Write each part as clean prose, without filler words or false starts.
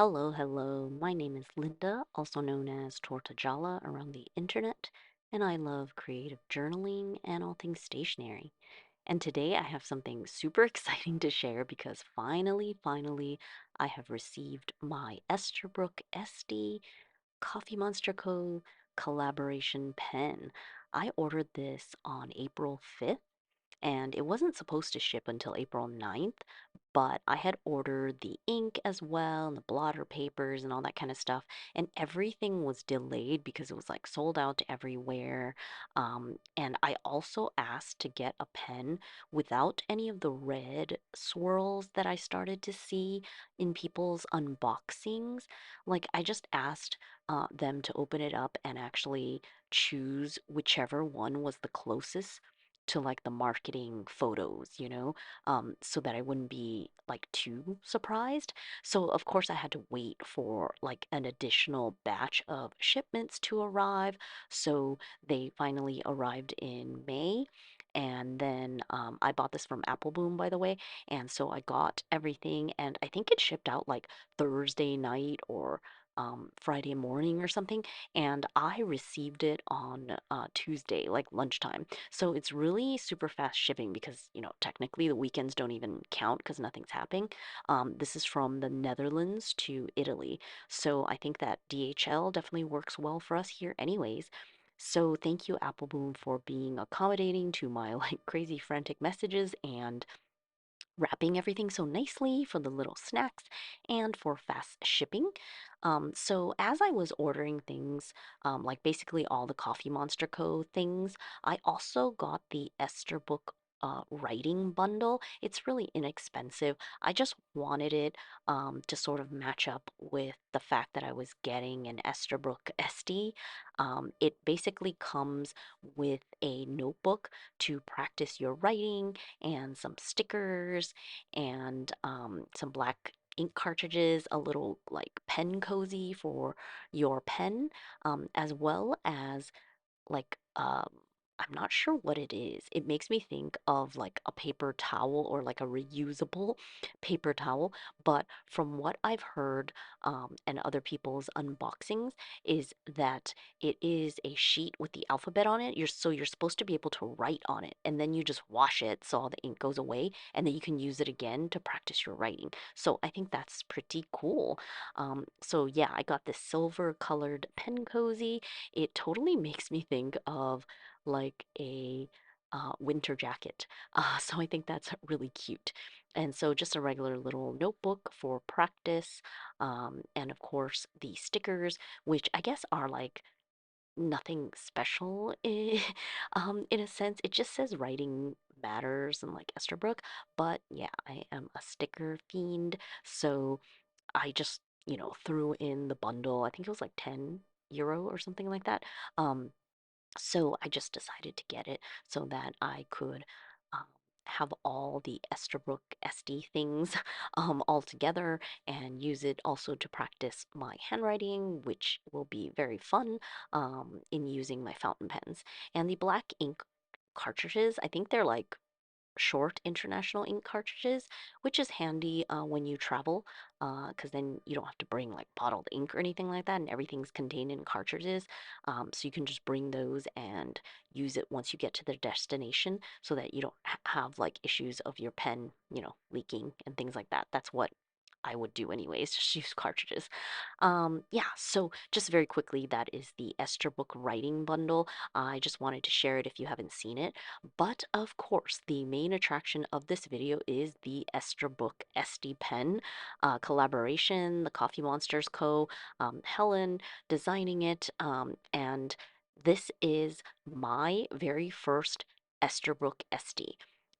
Hello, hello. My name is Linda, also known as Tortajala around the internet, and I love creative journaling and all things stationery. And today I have something super exciting to share because finally, I have received my Esterbrook Estie Coffee Monster Co. collaboration pen. I ordered this on April 5th and it wasn't supposed to ship until April 9th, but I had ordered the ink as well and the blotter papers and all that kind of stuff, and everything was delayed because it was like sold out everywhere. And I also asked to get a pen without any of the red swirls that I started to see in people's unboxings. Like, I just asked them to open it up and actually choose whichever one was the closest to like the marketing photos, so that I wouldn't be like too surprised. So, of course, I had to wait for like an additional batch of shipments to arrive. So, they finally arrived in May. And then I bought this from Apple Boom, by the way. And so I got everything, and I think it shipped out like Thursday night or Friday morning or something. And I received it on Tuesday, like lunchtime. So it's really super fast shipping because, technically the weekends don't even count because nothing's happening. This is from the Netherlands to Italy. So I think that DHL definitely works well for us here, anyways. So thank you, Apple Boom, for being accommodating to my like crazy frantic messages and wrapping everything so nicely for the little snacks and for fast shipping. So as I was ordering things, like basically all the Coffee Monster Co. things, I also got the Esterbrook writing bundle. It's really inexpensive. I just wanted it to sort of match up with the fact that I was getting an Esterbrook Estie. It basically comes with a notebook to practice your writing and some stickers and some black ink cartridges, a little like pen cozy for your pen, as well as like I'm not sure what it is. It makes me think of like a paper towel or like a reusable paper towel. But from what I've heard and other people's unboxings, is that it is a sheet with the alphabet on it. You're supposed to be able to write on it, and then you just wash it so all the ink goes away, and then you can use it again to practice your writing. So I think that's pretty cool. So yeah, I got this silver colored pen cozy. It totally makes me think of like a winter jacket. So I think that's really cute. And so just a regular little notebook for practice. And of course, the stickers, which I guess are like nothing special in a sense. It just says writing matters and like Esterbrook. But yeah, I am a sticker fiend. So I just, threw in the bundle. I think it was like 10 euro or something like that. Um, so I just decided to get it so that I could um, have all the Esterbrook SD things all together and use it also to practice my handwriting, which will be very fun in using my fountain pens. And the black ink cartridges, I think they're like short international ink cartridges, which is handy when you travel, because then you don't have to bring like bottled ink or anything like that, and everything's contained in cartridges. So you can just bring those and use it once you get to the destination, so that you don't have like issues of your pen, leaking and things like that. That's what I would do anyways, just use cartridges. Yeah, so just very quickly, that is the Esterbrook writing bundle. I just wanted to share it if you haven't seen it. But of course, the main attraction of this video is the Esterbrook Estie pen collaboration, the Coffee Monsters Co. Helen designing it, and this is my very first Esterbrook Estie.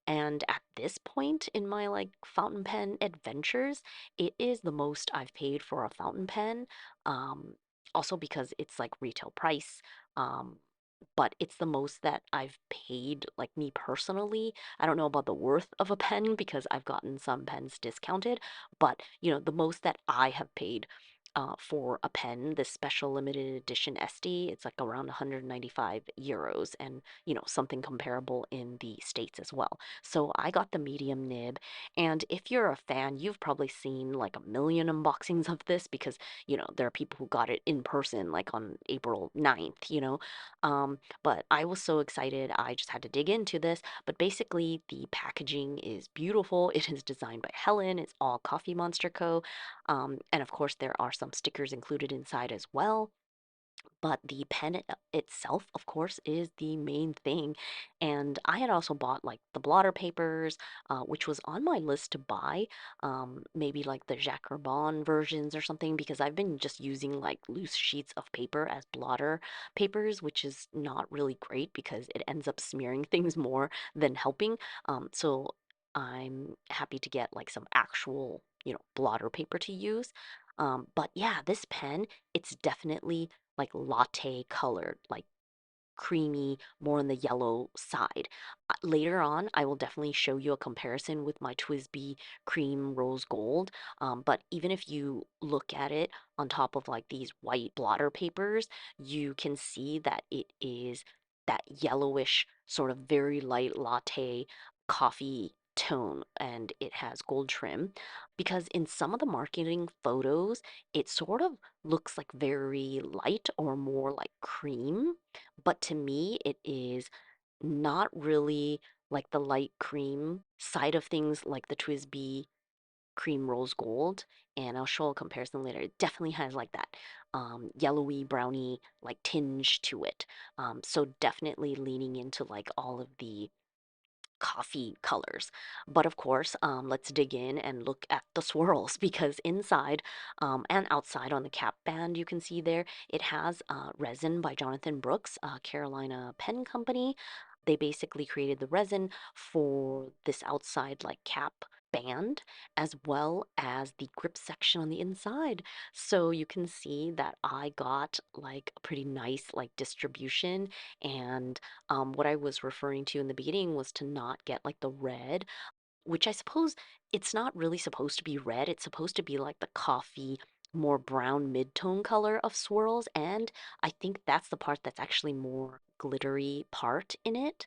And at this point in my like fountain pen adventures, it is the most I've paid for a fountain pen. Um, Also because it's like retail price. Um, but it's the most that I've paid, like me personally. I don't know about the worth of a pen because I've gotten some pens discounted, but the most that I have paid for a pen, this special limited edition Estie. It's like around 195 euros and, something comparable in the States as well. So I got the medium nib. And if you're a fan, you've probably seen like a million unboxings of this because, there are people who got it in person, like on April 9th. But I was so excited. I just had to dig into this. But basically, the packaging is beautiful. It is designed by Helen. It's all Coffee Monster Co. And of course, there are some stickers included inside as well. But the pen itself, of course, is the main thing. And I had also bought like the blotter papers, which was on my list to buy, maybe like the Jacques Herbon versions or something, because I've been just using like loose sheets of paper as blotter papers, which is not really great because it ends up smearing things more than helping. So I'm happy to get like some actual, blotter paper to use. But yeah, this pen, it's definitely like latte colored, like creamy, more on the yellow side. Later on, I will definitely show you a comparison with my TWSBI Cream Rose Gold. But even if you look at it on top of like these white blotter papers, you can see that it is that yellowish, sort of very light latte coffee tone, and it has gold trim. Because in some of the marketing photos, it sort of looks like very light or more like cream, but to me, it is not really like the light cream side of things like the TWSBI Cream Rose Gold. And I'll show a comparison later. It definitely has like that yellowy, browny, like tinge to it. So definitely leaning into like all of the coffee colors. But of course, let's dig in and look at the swirls because inside and outside on the cap band, you can see there, it has resin by Jonathan Brooks, Carolina Pen Company. They basically created the resin for this outside like cap band as well as the grip section on the inside. So you can see that I got like a pretty nice like distribution, and what I was referring to in the beginning was to not get like the red, which I suppose it's not really supposed to be red. It's supposed to be like the coffee, more brown mid-tone color of swirls. And I think that's the part that's actually more glittery part in it.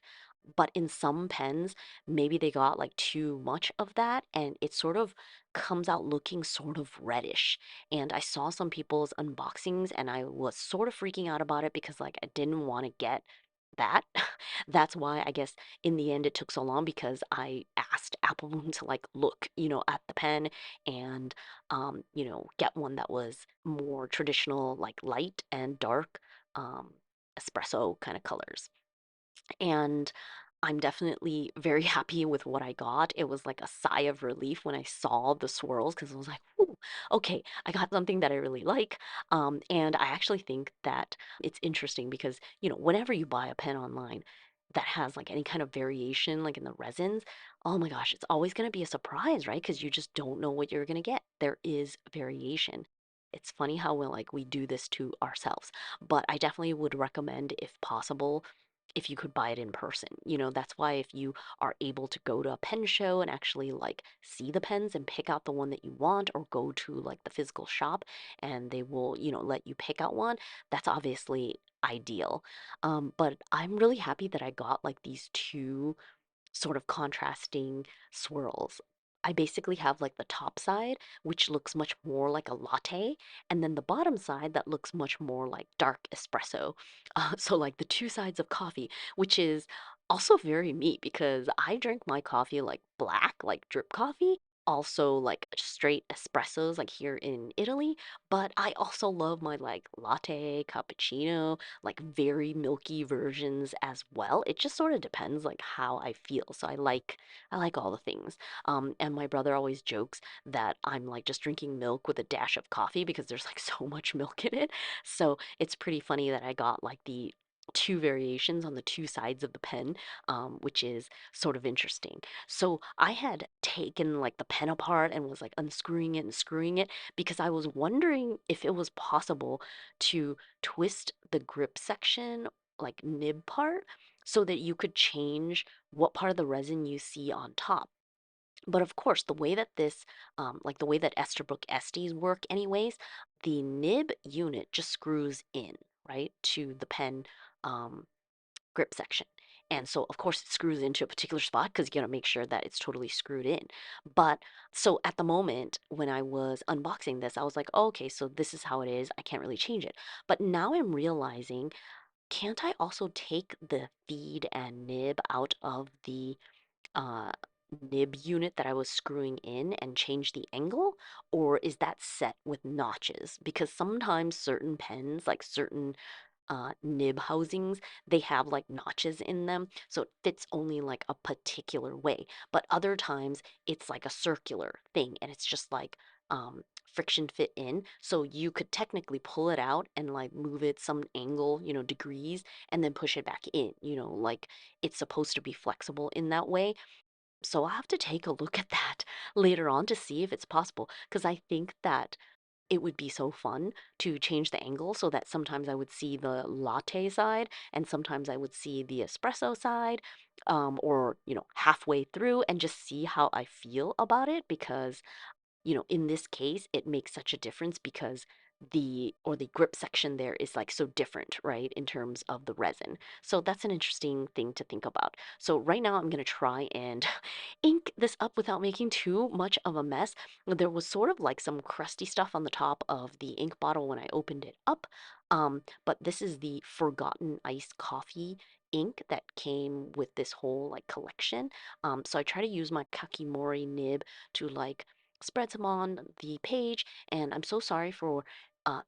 But in some pens, maybe they got like too much of that and it sort of comes out looking sort of reddish. And I saw some people's unboxings and I was sort of freaking out about it because like I didn't want to get that. That's why I guess in the end it took so long because I asked Apple Bloom to like look, at the pen and get one that was more traditional, like light and dark espresso kind of colors. And I'm definitely very happy with what I got. It was like a sigh of relief when I saw the swirls because I was like, "Ooh, okay, I got something that I really like." And I actually think that it's interesting because, whenever you buy a pen online that has like any kind of variation, like in the resins, oh my gosh, it's always going to be a surprise, right? Because you just don't know what you're going to get. There is variation. It's funny how we do this to ourselves, but I definitely would recommend, if possible, if you could buy it in person. That's why if you are able to go to a pen show and actually like see the pens and pick out the one that you want, or go to like the physical shop and they will, let you pick out one, that's obviously ideal. But I'm really happy that I got like these two sort of contrasting swirls. I basically have like the top side, which looks much more like a latte, and then the bottom side that looks much more like dark espresso. So, like the two sides of coffee, which is also very me because I drink my coffee like black, like drip coffee. Also, like straight espressos, like here in Italy. But I also love my like latte, cappuccino, like very milky versions as well. It just sort of depends like how I feel. So I like all the things. And my brother always jokes that I'm like just drinking milk with a dash of coffee because there's like so much milk in it. So it's pretty funny that I got like the two variations on the two sides of the pen, which is sort of interesting. So I had taken like the pen apart and was like unscrewing it and screwing it because I was wondering if it was possible to twist the grip section, like nib part, so that you could change what part of the resin you see on top. But of course, the way that like the way that Esterbrook Estes work, anyways, the nib unit just screws in, right, to the pen um, grip section. And so, of course, it screws into a particular spot because you got to make sure that it's totally screwed in. But so at the moment when I was unboxing this, I was like, oh, okay, so this is how it is. I can't really change it. But now I'm realizing, can't I also take the feed and nib out of the uh, nib unit that I was screwing in and change the angle? Or is that set with notches? Because sometimes certain pens, like certain nib housings, they have like notches in them, so it fits only like a particular way. But other times it's like a circular thing and it's just like friction fit in. So you could technically pull it out and like move it some angle, degrees, and then push it back in, like it's supposed to be flexible in that way. So I'll have to take a look at that later on to see if it's possible. Because I think that it would be so fun to change the angle so that sometimes I would see the latte side and sometimes I would see the espresso side, or, halfway through and just see how I feel about it because in this case, it makes such a difference because the grip section there is like so different, right, in terms of the resin. So that's an interesting thing to think about. So right now I'm going to try and ink this up without making too much of a mess. There was sort of like some crusty stuff on the top of the ink bottle when I opened it up. But this is the Forgotten Iced Coffee ink that came with this whole like collection. So I try to use my Kakimori nib to like spread some on the page, and I'm so sorry for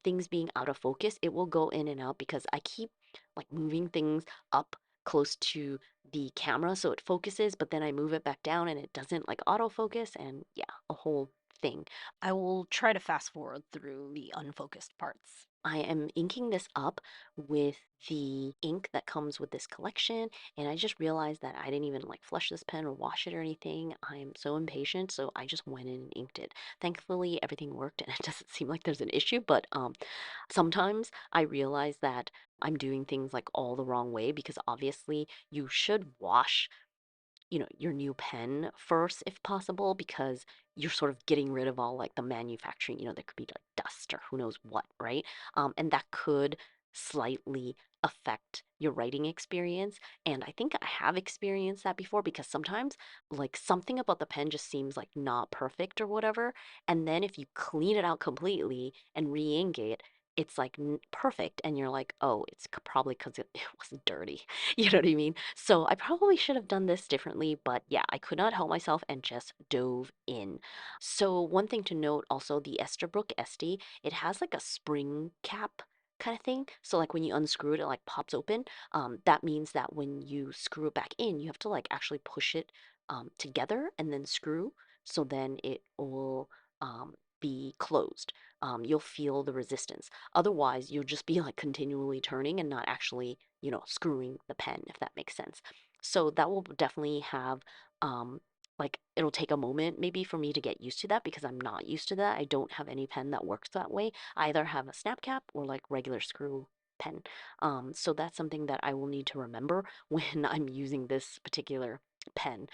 things being out of focus. It will go in and out because I keep like moving things up close to the camera so it focuses, but then I move it back down and it doesn't like autofocus, and yeah, a whole thing. I will try to fast forward through the unfocused parts. I am inking this up with the ink that comes with this collection, and I just realized that I didn't even like flush this pen or wash it or anything. I'm so impatient, so I just went in and inked it. Thankfully, everything worked, and it doesn't seem like there's an issue. But sometimes I realize that I'm doing things like all the wrong way because obviously you should wash your new pen first if possible because you're sort of getting rid of all like the manufacturing, there could be like dust or who knows what, right? And that could slightly affect your writing experience. And I think I have experienced that before because sometimes like something about the pen just seems like not perfect or whatever. And then if you clean it out completely and re-ink it, it's like perfect and you're like, oh, it's probably because it was dirty. You know what I mean? So I probably should have done this differently, but yeah, I could not help myself and just dove in. So one thing to note also, the Esterbrook Estie, it has like a spring cap kind of thing. So like when you unscrew it, it like pops open. That means that when you screw it back in, you have to like actually push it together and then screw. So then it will be closed. You'll feel the resistance. Otherwise, you'll just be like continually turning and not actually, screwing the pen, if that makes sense. So that will definitely have, like, it'll take a moment maybe for me to get used to that because I'm not used to that. I don't have any pen that works that way. I either have a snap cap or like regular screw pen. So that's something that I will need to remember when I'm using this particular pen.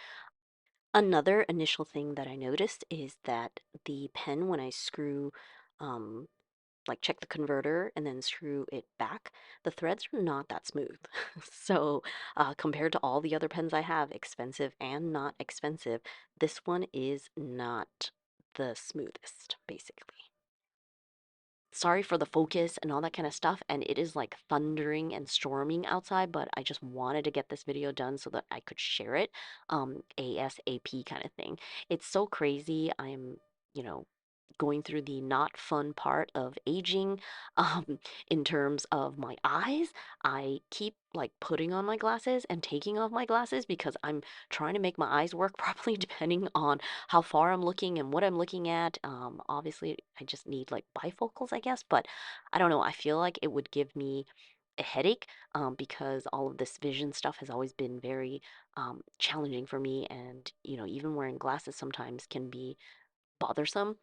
Another initial thing that I noticed is that the pen, when I screw, um, like check the converter and then screw it back, the threads are not that smooth. So, compared to all the other pens I have, expensive and not expensive, this one is not the smoothest, basically. Sorry for the focus and all that kind of stuff, and it is like thundering and storming outside, but I just wanted to get this video done so that I could share it, ASAP kind of thing. It's so crazy. I'm, you know, going through the not fun part of aging, um, in terms of my eyes. I keep like putting on my glasses and taking off my glasses because I'm trying to make my eyes work properly depending on how far I'm looking and what I'm looking at. Obviously, I just need like bifocals, I guess, but I don't know. I feel like it would give me a headache, because all of this vision stuff has always been very challenging for me, and even wearing glasses sometimes can be bothersome.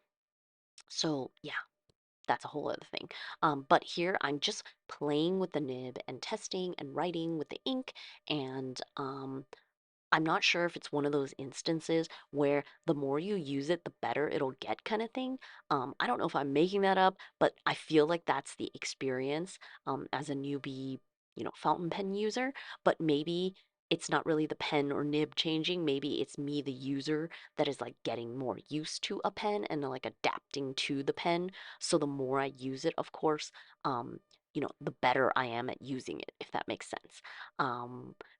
So yeah, that's a whole other thing. But here I'm just playing with the nib and testing and writing with the ink, and I'm not sure if it's one of those instances where the more you use it, the better it'll get kind of thing. I don't know if I'm making that up, but I feel like that's the experience as a newbie, fountain pen user. But maybe it's not really the pen or nib changing. Maybe it's me, the user, that is like getting more used to a pen and like adapting to the pen. So the more I use it, of course, the better I am at using it, if that makes sense.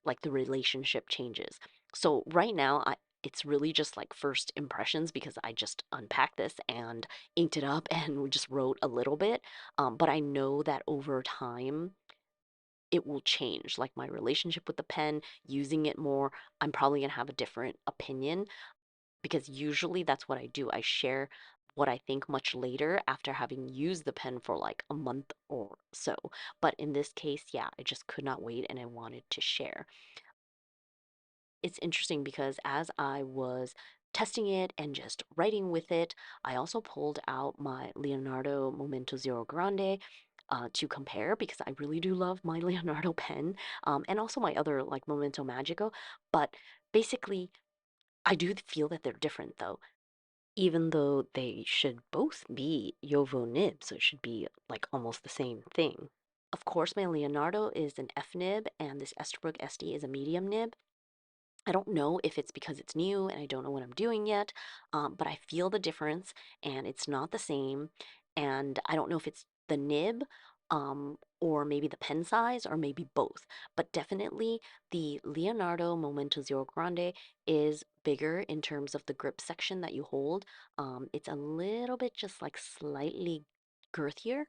Like the relationship changes. So right now, it's really just like first impressions because I just unpacked this and inked it up and we just wrote a little bit. But I know that over time, it will change. Like my relationship with the pen, using it more, I'm probably going to have a different opinion because usually that's what I do. I share what I think much later after having used the pen for like a month or so. But in this case, yeah, I just could not wait and I wanted to share. It's interesting because as I was testing it and just writing with it, I also pulled out my Leonardo Momento Zero Grande to compare because I really do love my Leonardo pen and also my other like Momento Magico. But basically, I do feel that they're different though, even though they should both be Yovo nib, so it should be like almost the same thing. Of course, my Leonardo is an F nib and this Esterbrook Estie is a medium nib. I don't know if it's because it's new and I don't know what I'm doing yet, but I feel the difference and it's not the same. And I don't know if it's the nib or maybe the pen size or maybe both. But definitely the Leonardo Momento Zero Grande is bigger in terms of the grip section that you hold. It's a little bit just like slightly girthier.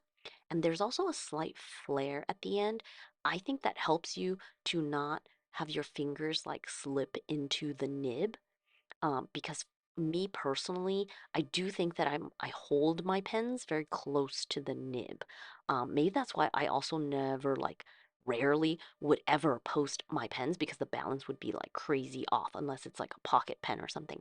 And there's also a slight flare at the end. I think that helps you to not have your fingers like slip into the nib because me personally, I do think that I hold my pens very close to the nib. Maybe that's why I also never like rarely would ever post my pens because the balance would be like crazy off unless it's like a pocket pen or something.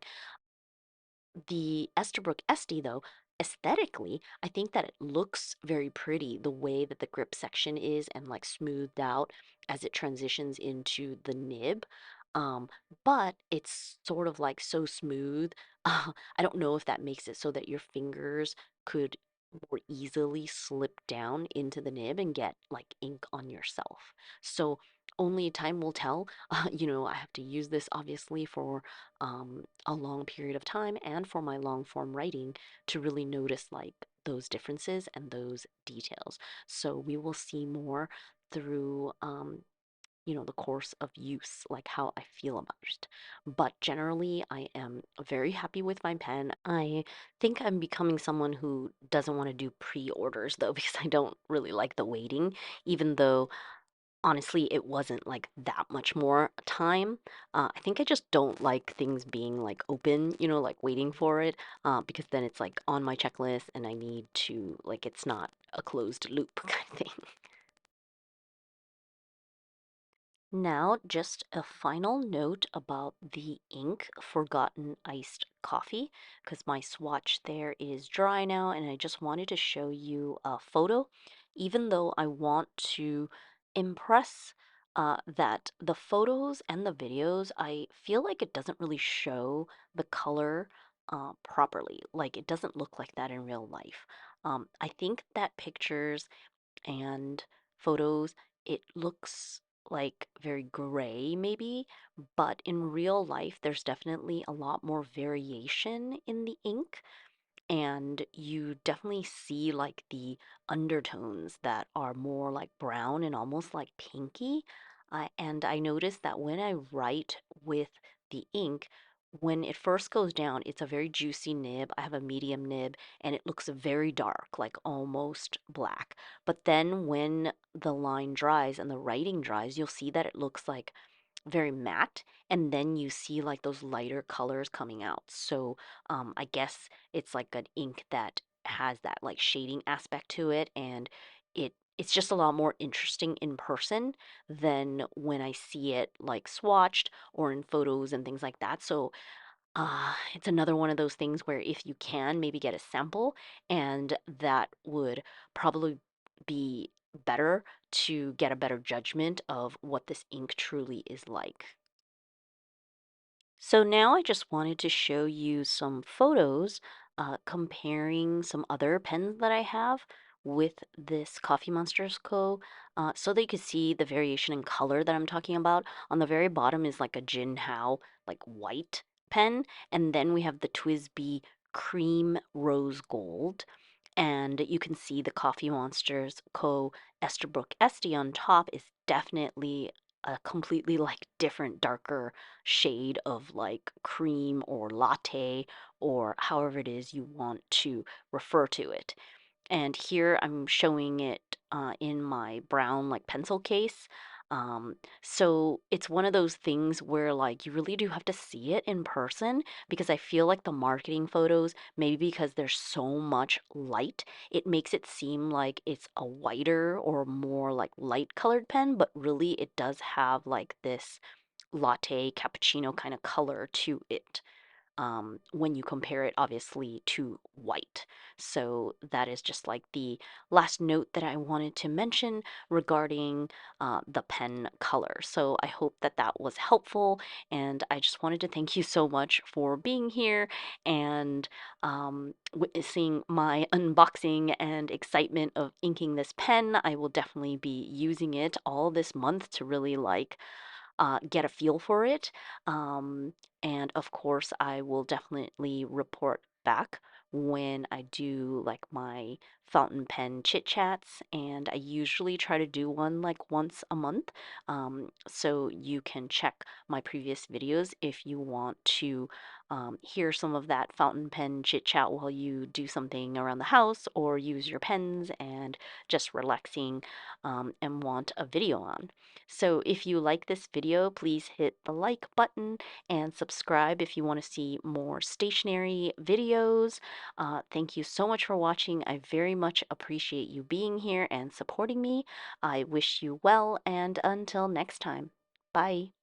The Esterbrook Estie, though, aesthetically, I think that it looks very pretty the way that the grip section is and like smoothed out as it transitions into the nib. Um, but it's sort of like so smooth. I don't know if that makes it so that your fingers could more easily slip down into the nib and get like ink on yourself. So only time will tell. I have to use this obviously for a long period of time and for my long form writing to really notice like those differences and those details. So we will see more through the course of use, like how I feel about it. But generally, I am very happy with my pen. I think I'm becoming someone who doesn't want to do pre-orders though, because I don't really like the waiting, even though honestly, it wasn't like that much more time. I think I just don't like things being like open, like waiting for it, because then it's like on my checklist and I need to, like, it's not a closed loop kind of thing. Now, just a final note about the ink Forgotten Iced Coffee, because my swatch there is dry now, and I just wanted to show you a photo, even though I want to impress that the photos and the videos, I feel like it doesn't really show the color properly. Like, it doesn't look like that in real life. I think that pictures and photos, it looks like very gray, maybe, but in real life, there's definitely a lot more variation in the ink and you definitely see like the undertones that are more like brown and almost like pinky. And I noticed that when I write with the ink, when it first goes down, it's a very juicy nib. I have a medium nib and it looks very dark, like almost black. But then when the line dries and the writing dries, you'll see that it looks like very matte and then you see like those lighter colors coming out. So I guess it's like an ink that has that like shading aspect to it and it's just a lot more interesting in person than when I see it like swatched or in photos and things like that. So it's another one of those things where if you can maybe get a sample and that would probably be better to get a better judgment of what this ink truly is like. So now I just wanted to show you some photos comparing some other pens that I have with this Coffee Monsters Co. So that you could see the variation in color that I'm talking about. On the very bottom is like a Jin Hao, like white pen, and then we have the TWSBI cream rose gold. And you can see the Coffee Monsters Co. Esterbrook Estie on top is definitely a completely like different, darker shade of like cream or latte or however it is you want to refer to it. And here I'm showing it in my brown like pencil case. So it's one of those things where like you really do have to see it in person because I feel like the marketing photos, maybe because there's so much light, it makes it seem like it's a whiter or more like light colored pen, but really it does have like this latte cappuccino kind of color to it when you compare it obviously to white. So that is just like the last note that I wanted to mention regarding the pen color. So I hope that that was helpful, and I just wanted to thank you so much for being here and witnessing my unboxing and excitement of inking this pen. I will definitely be using it all this month to really like get a feel for it. And of course, I will definitely report back when I do like my fountain pen chit chats, and I usually try to do one like once a month. So you can check my previous videos if you want to hear some of that fountain pen chit chat while you do something around the house or use your pens and just relaxing and want a video on. So if you like this video, please hit the like button and subscribe if you want to see more stationery videos. Thank you so much for watching. I very much appreciate you being here and supporting me. I wish you well, and until next time, bye.